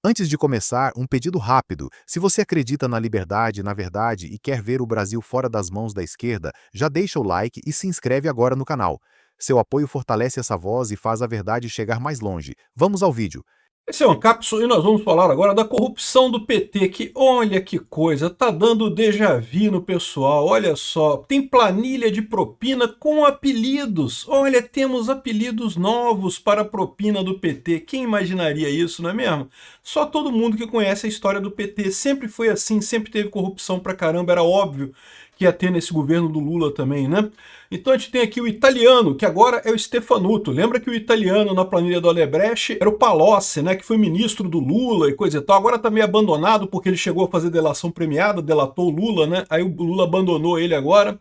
Antes de começar, um pedido rápido. Se você acredita na liberdade, na verdade e quer ver o Brasil fora das mãos da esquerda, já deixa o like e se inscreve agora no canal. Seu apoio fortalece essa voz e faz a verdade chegar mais longe. Vamos ao vídeo. Esse é o Ancapso e nós vamos falar agora da corrupção do PT, que olha que coisa, tá dando déjà vu no pessoal, olha só, tem planilha de propina com apelidos, olha, temos apelidos novos para a propina do PT, quem imaginaria isso, não é mesmo? Só todo mundo que conhece a história do PT, sempre foi assim, sempre teve corrupção pra caramba, era óbvio que ia ter nesse governo do Lula também, né? Então a gente tem aqui o italiano, que agora é o Stefanuto. Lembra que o italiano na planilha do Odebrecht era o Palocci, né, que foi ministro do Lula e coisa e tal. Agora tá meio abandonado porque ele chegou a fazer delação premiada, delatou o Lula, né? Aí o Lula abandonou ele agora.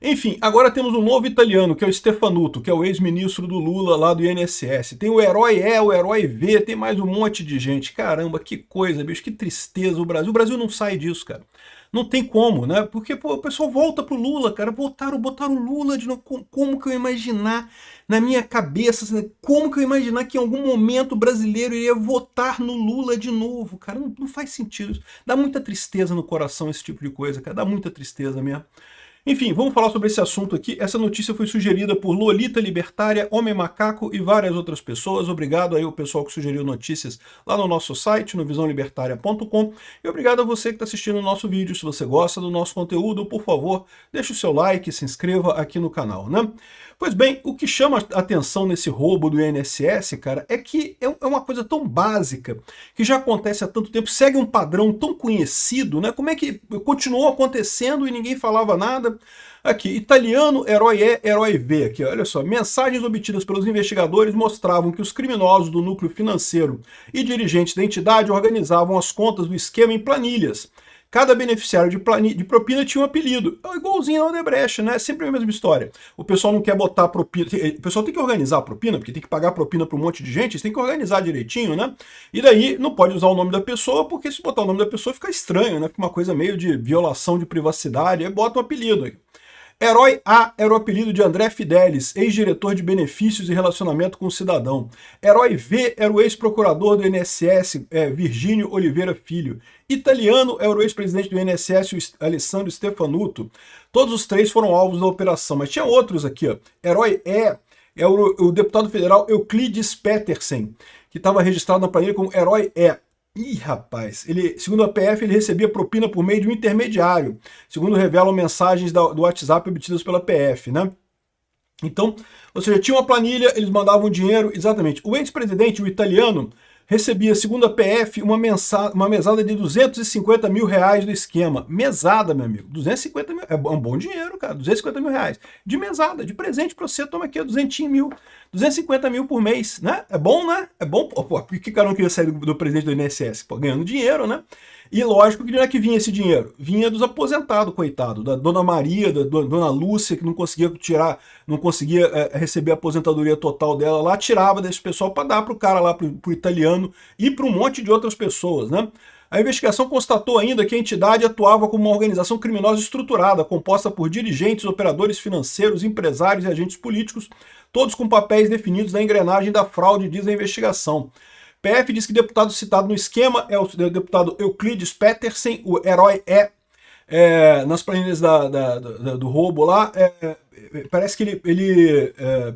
Enfim, agora temos um novo italiano, que é o Stefanuto, que é o ex-ministro do Lula lá do INSS. Tem o herói E, o herói V, tem mais um monte de gente. Caramba, que coisa, bicho, que tristeza o Brasil. O Brasil não sai disso, cara. Não tem como, né? Porque pô, o pessoal volta pro Lula, cara. Botaram o Lula de novo. Como que eu ia imaginar na minha cabeça, assim, como que eu ia imaginar que em algum momento o brasileiro iria votar no Lula de novo, cara? Não faz sentido. Dá muita tristeza no coração esse tipo de coisa, cara. Dá muita tristeza mesmo. Enfim, vamos falar sobre esse assunto aqui. Essa notícia foi sugerida por Lolita Libertária, Homem Macaco e várias outras pessoas. Obrigado aí ao pessoal que sugeriu notícias lá no nosso site, no visãolibertaria.com. E obrigado a você que está assistindo o nosso vídeo. Se você gosta do nosso conteúdo, por favor, deixe o seu like, se inscreva aqui no canal, né? Pois bem, o que chama a atenção nesse roubo do INSS, cara, é que é uma coisa tão básica, que já acontece há tanto tempo, segue um padrão tão conhecido, né? Como é que continuou acontecendo e ninguém falava nada? Aqui, italiano, herói E, herói V. Aqui, olha só. Mensagens obtidas pelos investigadores mostravam que os criminosos do núcleo financeiro e dirigentes da entidade organizavam as contas do esquema em planilhas. Cada beneficiário de propina tinha um apelido. É igualzinho ao Odebrecht, né? Sempre a mesma história. O pessoal não quer botar propina. O pessoal tem que organizar a propina, porque tem que pagar propina para um monte de gente, eles têm que organizar direitinho, né? E daí não pode usar o nome da pessoa, porque se botar o nome da pessoa fica estranho, né? Fica uma coisa meio de violação de privacidade, aí bota um apelido aí. Herói A era o apelido de André Fidelis, ex-diretor de benefícios e relacionamento com o cidadão. Herói V era o ex-procurador do INSS, Virgínio Oliveira Filho. Italiano era o ex-presidente do INSS, Alessandro Stefanuto. Todos os três foram alvos da operação, mas tinha outros aqui. Ó. Herói E é o deputado federal Euclides Petersen, que estava registrado na planilha como Herói E. Ih, rapaz, segundo a PF, ele recebia propina por meio de um intermediário, segundo revelam mensagens do WhatsApp obtidas pela PF, né? Então, ou seja, tinha uma planilha, eles mandavam dinheiro, exatamente. O ex-presidente, o italiano, recebia, segundo a PF, uma mesada de 250 mil reais do esquema. Mesada, meu amigo. 250 mil, é um bom dinheiro, cara. 250 mil reais. De mesada, de presente pra você, toma aqui, 200 mil. 250 mil por mês, né? É bom, né? É bom. Pô, por que o cara não queria sair do presidente do INSS? Pô, ganhando dinheiro, né? E lógico que de onde é que vinha esse dinheiro? Vinha dos aposentados, coitado, da Dona Maria, da Dona Lúcia, que não conseguia tirar, não conseguia receber a aposentadoria total dela lá, tirava desse pessoal para dar para o cara lá, pro italiano e para um monte de outras pessoas, né? A investigação constatou ainda que a entidade atuava como uma organização criminosa estruturada, composta por dirigentes, operadores financeiros, empresários e agentes políticos, todos com papéis definidos na engrenagem da fraude, diz a investigação. PF diz que deputado citado no esquema é o deputado Euclides Petersen, o herói nas planilhas do roubo lá, parece que ele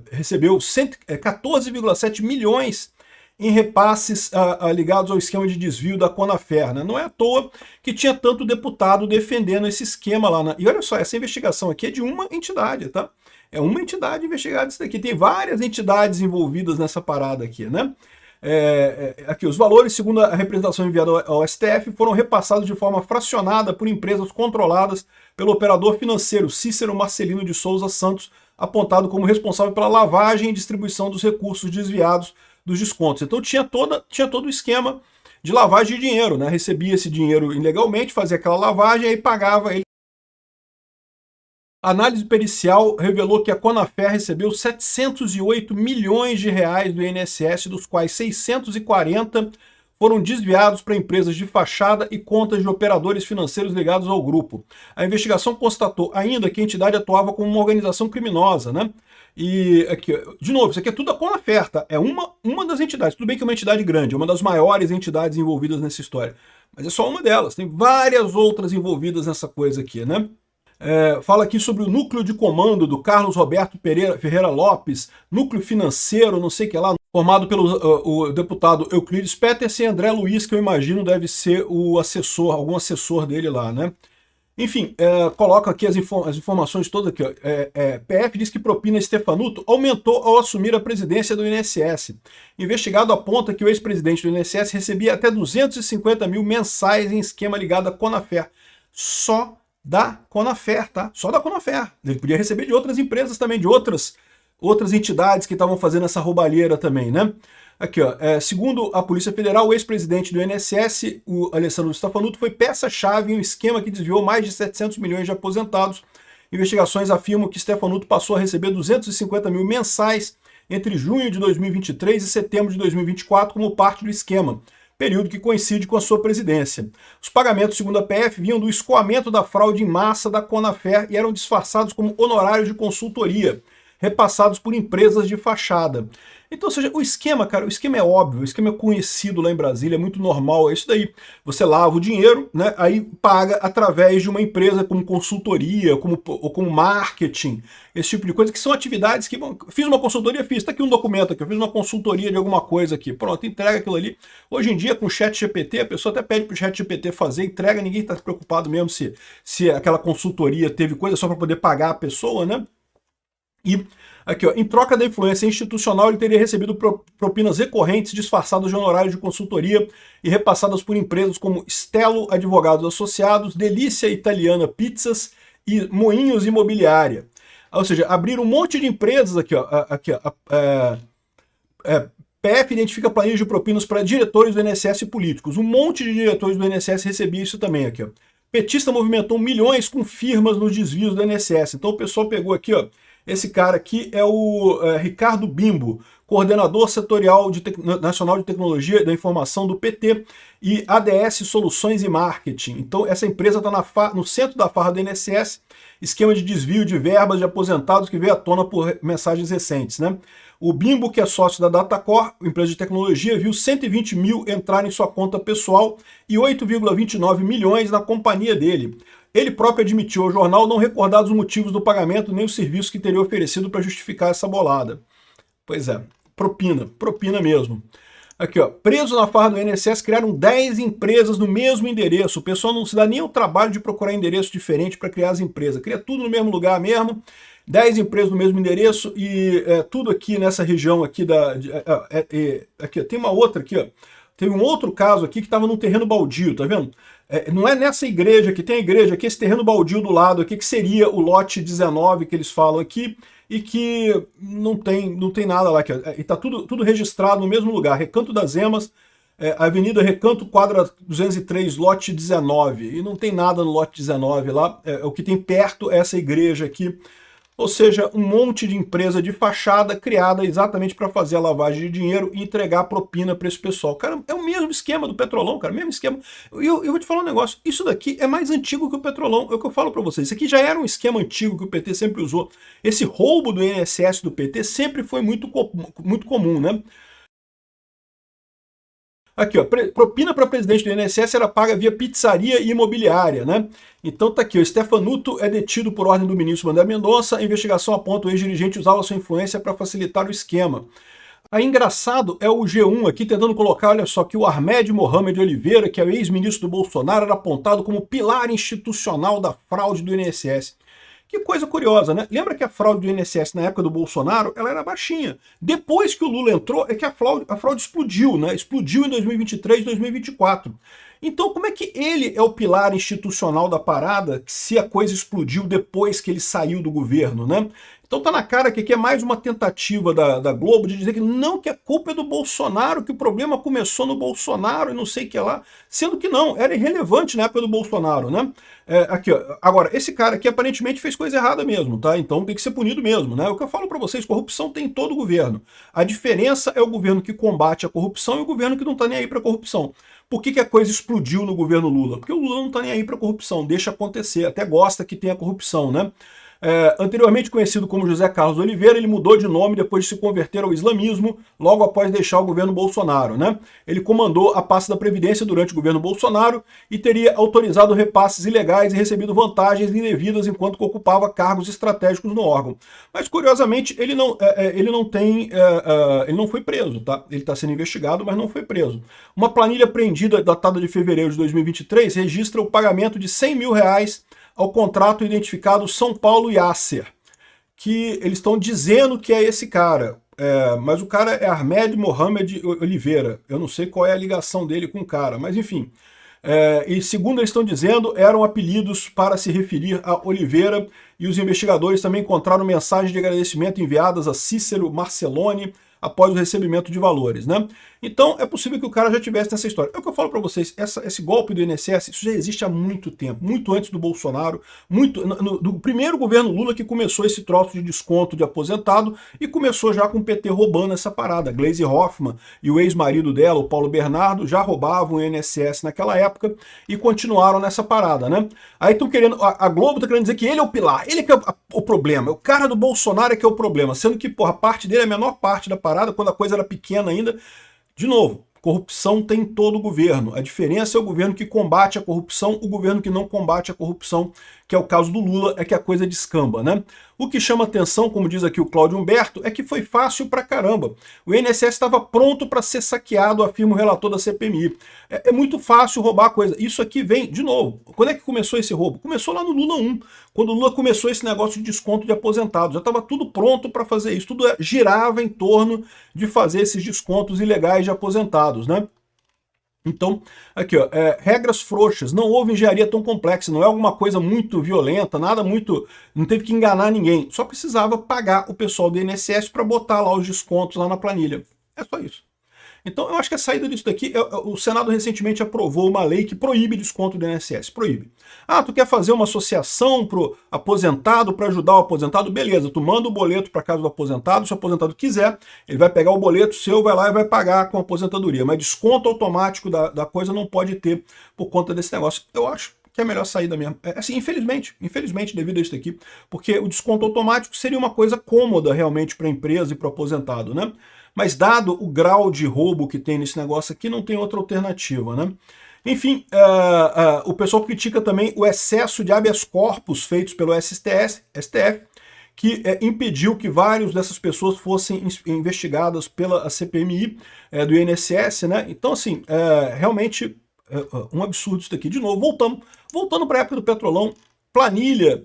recebeu 14,7 milhões em repasses ligados ao esquema de desvio da Conafer. Né? Não é à toa que tinha tanto deputado defendendo esse esquema lá. E olha só, essa investigação aqui é de uma entidade, tá? É uma entidade investigada isso daqui. Tem várias entidades envolvidas nessa parada aqui, né? Aqui, os valores, segundo a representação enviada ao STF, foram repassados de forma fracionada por empresas controladas pelo operador financeiro Cícero Marcelino de Souza Santos, apontado como responsável pela lavagem e distribuição dos recursos desviados dos descontos. Então tinha todo o esquema de lavagem de dinheiro, né? Recebia esse dinheiro ilegalmente, fazia aquela lavagem e pagava ele. A análise pericial revelou que a Conafer recebeu 708 milhões de reais do INSS, dos quais 640 foram desviados para empresas de fachada e contas de operadores financeiros ligados ao grupo. A investigação constatou ainda que a entidade atuava como uma organização criminosa, né? E aqui, de novo, isso aqui é tudo a Conafer, tá? É uma das entidades. Tudo bem que é uma entidade grande, é uma das maiores entidades envolvidas nessa história. Mas é só uma delas. Tem várias outras envolvidas nessa coisa aqui, né? Fala aqui sobre o núcleo de comando do Carlos Roberto Ferreira Lopes, núcleo financeiro, não sei o que lá, formado pelo o deputado Euclides Petersen e André Luiz, que eu imagino deve ser o assessor, algum assessor dele lá, né? Enfim, coloca aqui as informações todas aqui. PF diz que propina Stefanuto aumentou ao assumir a presidência do INSS. Investigado aponta que o ex-presidente do INSS recebia até 250 mil mensais em esquema ligado à Conafer. Só da Conafer, tá? Só da Conafer. Ele podia receber de outras empresas também, de outras entidades que estavam fazendo essa roubalheira também, né? Aqui, ó, segundo a Polícia Federal, o ex-presidente do INSS, o Alessandro Stefanuto, foi peça-chave em um esquema que desviou mais de 700 milhões de aposentados. Investigações afirmam que Stefanuto passou a receber 250 mil mensais entre junho de 2023 e setembro de 2024 como parte do esquema, período que coincide com a sua presidência. Os pagamentos, segundo a PF, vinham do escoamento da fraude em massa da Conafer e eram disfarçados como honorários de consultoria, repassados por empresas de fachada. Então, ou seja, o esquema, cara, o esquema é óbvio, o esquema é conhecido lá em Brasília, é muito normal, é isso daí. Você lava o dinheiro, né, aí paga através de uma empresa como consultoria, ou como marketing, esse tipo de coisa, que são atividades que, bom, fiz uma consultoria, tá aqui um documento aqui, eu fiz uma consultoria de alguma coisa aqui, pronto, entrega aquilo ali. Hoje em dia, com o ChatGPT, a pessoa até pede pro ChatGPT fazer, entrega, ninguém está preocupado mesmo se aquela consultoria teve coisa só para poder pagar a pessoa, né? E aqui, ó, em troca da influência institucional, ele teria recebido propinas recorrentes disfarçadas de honorários de consultoria e repassadas por empresas como Stelo Advogados Associados, Delícia Italiana Pizzas e Moinhos Imobiliária. Ou seja, abriram um monte de empresas aqui, ó, PF identifica planilhas de propinas para diretores do INSS e políticos. Um monte de diretores do INSS recebia isso também aqui, ó. Petista movimentou milhões com firmas nos desvios do INSS. Então o pessoal pegou aqui, ó, esse cara aqui é o Ricardo Bimbo, coordenador setorial nacional de tecnologia da informação do PT e ADS Soluções e Marketing. Então essa empresa está no centro da farra do INSS, esquema de desvio de verbas de aposentados que veio à tona por mensagens recentes, né? O Bimbo, que é sócio da Datacor, empresa de tecnologia, viu 120 mil entrar em sua conta pessoal e 8,29 milhões na companhia dele. Ele próprio admitiu ao jornal não recordar os motivos do pagamento nem o serviço que teria oferecido para justificar essa bolada. Pois é, propina mesmo. Aqui, ó, preso na farra do INSS, criaram 10 empresas no mesmo endereço. O pessoal não se dá nem o trabalho de procurar endereço diferente para criar as empresas. Cria tudo no mesmo lugar mesmo, 10 empresas no mesmo endereço e tudo aqui nessa região aqui aqui, ó, tem uma outra aqui, ó. Teve um outro caso aqui que estava num terreno baldio, tá vendo? Não é nessa igreja aqui, tem a igreja aqui, esse terreno baldio do lado aqui, que seria o lote 19 que eles falam aqui, e que não tem nada lá. E está tudo registrado no mesmo lugar, Recanto das Emas, Avenida Recanto, quadra 203, lote 19. E não tem nada no lote 19 lá, o que tem perto é essa igreja aqui. Ou seja, um monte de empresa de fachada criada exatamente para fazer a lavagem de dinheiro e entregar propina para esse pessoal. Cara, é o mesmo esquema do Petrolão, cara, mesmo esquema. Eu vou te falar um negócio, isso daqui é mais antigo que o Petrolão, é o que eu falo para vocês. Isso aqui já era um esquema antigo que o PT sempre usou. Esse roubo do INSS do PT sempre foi muito comum, né? Aqui, ó, propina para presidente do INSS era paga via pizzaria e imobiliária, né? Então tá aqui, o Stefanuto é detido por ordem do ministro André Mendonça, a investigação aponta o ex-dirigente usava sua influência para facilitar o esquema. Aí engraçado é o G1 aqui tentando colocar, olha só, que o Ahmed Mohamed Oliveira, que é o ex-ministro do Bolsonaro, era apontado como pilar institucional da fraude do INSS. Que coisa curiosa, né? Lembra que a fraude do INSS na época do Bolsonaro, ela era baixinha. Depois que o Lula entrou, é que a fraude explodiu, né? Explodiu em 2023, 2024. Então, como é que ele é o pilar institucional da parada se a coisa explodiu depois que ele saiu do governo, né? Então tá na cara que aqui é mais uma tentativa da Globo de dizer que não, que a culpa é do Bolsonaro, que o problema começou no Bolsonaro e não sei o que lá, sendo que não, era irrelevante na época do Bolsonaro, né? Aqui, ó, agora, esse cara aqui aparentemente fez coisa errada mesmo, tá? Então tem que ser punido mesmo, né? O que eu falo pra vocês, corrupção tem em todo o governo. A diferença é o governo que combate a corrupção e o governo que não tá nem aí pra corrupção. Por que a coisa explodiu no governo Lula? Porque o Lula não tá nem aí pra corrupção, deixa acontecer, até gosta que tenha corrupção, né? Anteriormente conhecido como José Carlos Oliveira, ele mudou de nome depois de se converter ao islamismo, logo após deixar o governo Bolsonaro, né? Ele comandou a pasta da Previdência durante o governo Bolsonaro e teria autorizado repasses ilegais e recebido vantagens indevidas enquanto ocupava cargos estratégicos no órgão. Mas, curiosamente, ele não foi preso, tá? Ele está sendo investigado, mas não foi preso. Uma planilha apreendida datada de fevereiro de 2023 registra o pagamento de R$100 mil ao contrato identificado São Paulo Yasser, que eles estão dizendo que é esse cara, mas o cara é Ahmed Mohamed Oliveira. Eu não sei qual é a ligação dele com o cara, mas enfim. E segundo eles estão dizendo, eram apelidos para se referir a Oliveira, e os investigadores também encontraram mensagens de agradecimento enviadas a Cícero Marceloni após o recebimento de valores, né? Então é possível que o cara já tivesse nessa história. É o que eu falo para vocês, esse golpe do INSS, isso já existe há muito tempo, muito antes do Bolsonaro, do primeiro governo Lula que começou esse troço de desconto de aposentado e começou já com o PT roubando essa parada. Gleisi Hoffmann e o ex-marido dela, o Paulo Bernardo, já roubavam o INSS naquela época e continuaram nessa parada, né? Aí estão querendo, a Globo tá querendo dizer que ele é o pilar, ele que é o problema, o cara do Bolsonaro é que é o problema, sendo que, porra, a parte dele é a menor parte da parada, quando a coisa era pequena ainda. De novo, corrupção tem em todo o governo. A diferença é o governo que combate a corrupção, o governo que não combate a corrupção, que é o caso do Lula, é que a coisa descamba, né? O que chama atenção, como diz aqui o Cláudio Humberto, é que foi fácil pra caramba. O INSS estava pronto para ser saqueado, afirma o relator da CPMI. É muito fácil roubar a coisa. Isso aqui vem, de novo, quando é que começou esse roubo? Começou lá no Lula 1, quando o Lula começou esse negócio de desconto de aposentados. Já estava tudo pronto para fazer isso, tudo girava em torno de fazer esses descontos ilegais de aposentados, né? Então, aqui, ó, regras frouxas, não houve engenharia tão complexa, não é alguma coisa muito violenta, nada muito, não teve que enganar ninguém, só precisava pagar o pessoal do INSS para botar lá os descontos lá na planilha. É só isso. Então, eu acho que a saída disso daqui, o Senado recentemente aprovou uma lei que proíbe desconto do INSS, proíbe. Ah, tu quer fazer uma associação pro aposentado para ajudar o aposentado? Beleza, tu manda o boleto para casa do aposentado, se o aposentado quiser, ele vai pegar o boleto seu, vai lá e vai pagar com a aposentadoria. Mas desconto automático da coisa não pode ter por conta desse negócio. Eu acho que é a melhor saída mesmo. Assim, infelizmente, devido a isso daqui, porque o desconto automático seria uma coisa cômoda realmente para a empresa e para o aposentado, né? Mas dado o grau de roubo que tem nesse negócio aqui, não tem outra alternativa, né? Enfim, o pessoal critica também o excesso de habeas corpus feitos pelo STF, que impediu que várias dessas pessoas fossem investigadas pela CPMI do INSS, né? Então, assim, realmente um absurdo isso daqui. De novo, voltando para a época do Petrolão, planilha,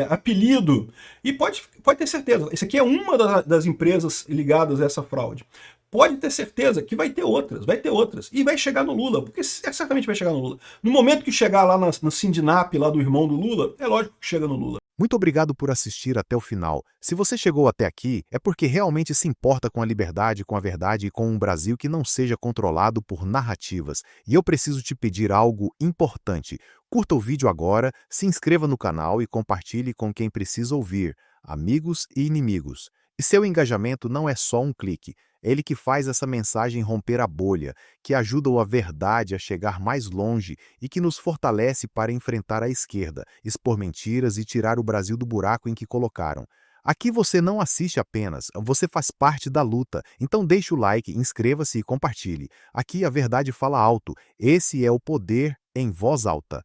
apelido, e pode ter certeza, isso aqui é uma das empresas ligadas a essa fraude. Pode ter certeza que vai ter outras, e vai chegar no Lula, porque certamente vai chegar no Lula. No momento que chegar lá no Sindinap, lá do irmão do Lula, é lógico que chega no Lula. Muito obrigado por assistir até o final. Se você chegou até aqui, é porque realmente se importa com a liberdade, com a verdade e com um Brasil que não seja controlado por narrativas. E eu preciso te pedir algo importante. Curta o vídeo agora, se inscreva no canal e compartilhe com quem precisa ouvir, amigos e inimigos. E seu engajamento não é só um clique. É ele que faz essa mensagem romper a bolha, que ajuda a verdade a chegar mais longe e que nos fortalece para enfrentar a esquerda, expor mentiras e tirar o Brasil do buraco em que colocaram. Aqui você não assiste apenas, você faz parte da luta. Então deixe o like, inscreva-se e compartilhe. Aqui a verdade fala alto. Esse é o poder em voz alta.